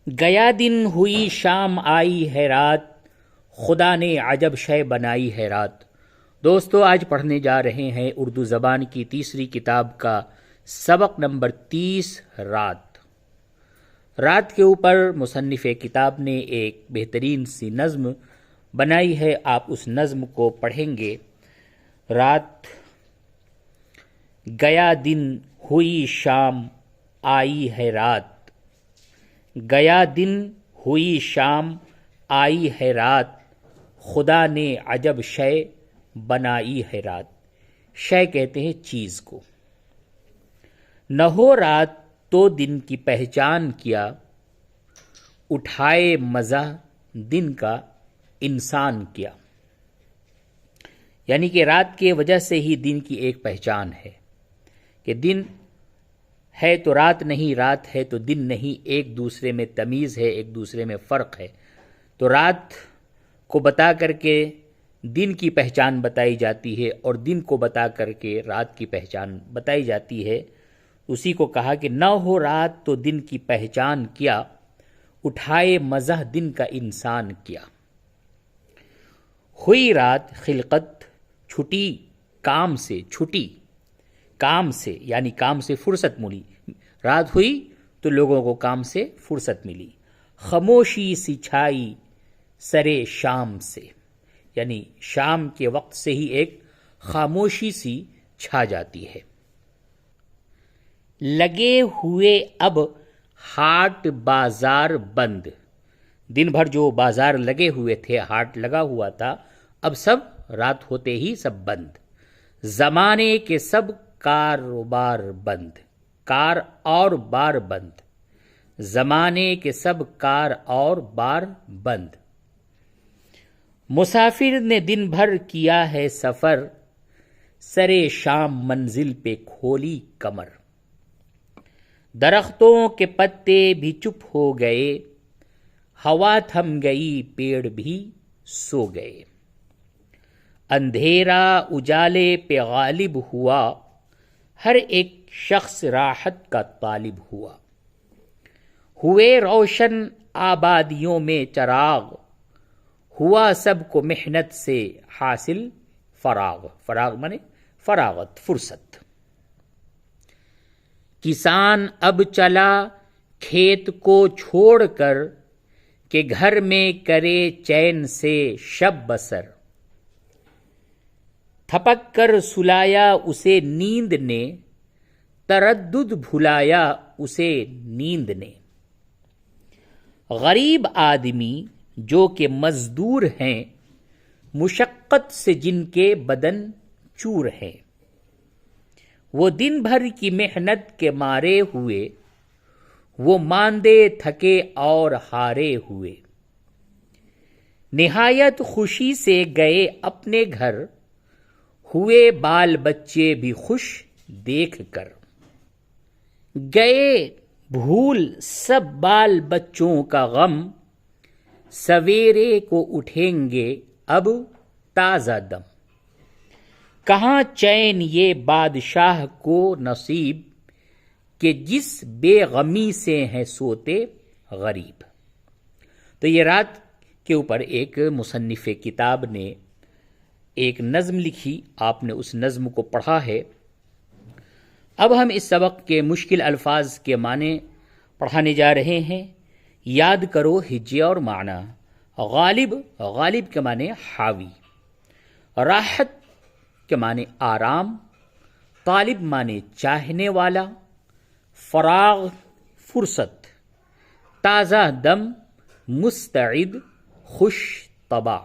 گیا دن ہوئی شام آئی ہے رات، خدا نے عجب شے بنائی ہے رات۔ دوستو، آج پڑھنے جا رہے ہیں اردو زبان کی تیسری کتاب کا سبق نمبر 30 رات۔ رات کے اوپر مصنف کتاب نے ایک بہترین سی نظم بنائی ہے، آپ اس نظم کو پڑھیں گے۔ رات گیا دن ہوئی شام آئی ہے رات، گیا دن ہوئی شام آئی ہے رات، خدا نے عجب شے بنائی ہے رات۔ شے کہتے ہیں چیز کو۔ نہ ہو رات تو دن کی پہچان کیا، اٹھائے مزہ دن کا انسان کیا۔ یعنی کہ رات کی وجہ سے ہی دن کی ایک پہچان ہے کہ دن ہے تو رات نہیں، رات ہے تو دن نہیں، ایک دوسرے میں تمیز ہے، ایک دوسرے میں فرق ہے۔ تو رات کو بتا کر کے دن کی پہچان بتائی جاتی ہے اور دن کو بتا کر کے رات کی پہچان بتائی جاتی ہے۔ اسی کو کہا کہ نہ ہو رات تو دن کی پہچان کیا، اٹھائے مزہ دن کا انسان کیا۔ ہوئی رات خلقت چھٹی کام سے، چھٹی کام سے یعنی کام سے فرصت ملی۔ رات ہوئی تو لوگوں کو کام سے فرصت ملی۔ خاموشی سی چھائی سرے شام سے، یعنی شام کے وقت سے ہی ایک خاموشی سی چھا جاتی ہے۔ لگے ہوئے اب ہاٹ بازار بند، دن بھر جو بازار لگے ہوئے تھے، ہاٹ لگا ہوا تھا، اب سب رات ہوتے ہی سب بند۔ زمانے کے سب کاروبار بند، کار اور بار بند، زمانے کے سب کار اور بار بند۔ مسافر نے دن بھر کیا ہے سفر، سرے شام منزل پہ کھولی کمر۔ درختوں کے پتے بھی چپ ہو گئے، ہوا تھم گئی پیڑ بھی سو گئے۔ اندھیرا اجالے پہ غالب ہوا، ہر ایک شخص راحت کا طالب ہوا۔ ہوئے روشن آبادیوں میں چراغ، ہوا سب کو محنت سے حاصل فراغ، فراغ مانے فراغت، فرصت۔ کسان اب چلا کھیت کو چھوڑ کر، کہ گھر میں کرے چین سے شب بسر۔ تھپک کر سلایا اسے نیند نے، تردد بھلایا اسے نیند نے۔ غریب آدمی جو کہ مزدور ہیں، مشقت سے جن کے بدن چور ہیں۔ وہ دن بھر کی محنت کے مارے ہوئے، وہ ماندے تھکے اور ہارے ہوئے۔ نہایت خوشی سے گئے اپنے گھر، ہوئے بال بچے بھی خوش دیکھ کر۔ گئے بھول سب بال بچوں کا غم، سویرے کو اٹھیں گے اب تازہ دم۔ کہاں چین یہ بادشاہ کو نصیب، کہ جس بے غمی سے ہیں سوتے غریب۔ تو یہ رات کے اوپر ایک مصنف کتاب نے ایک نظم لکھی، آپ نے اس نظم کو پڑھا ہے۔ اب ہم اس سبق کے مشکل الفاظ کے معنی پڑھانے جا رہے ہیں۔ یاد کرو ہجے اور معنی۔ غالب، غالب کے معنی حاوی، راحت کے معنی آرام، طالب معنی چاہنے والا، فراغ فرصت، تازہ دم مستعد خوش طبع۔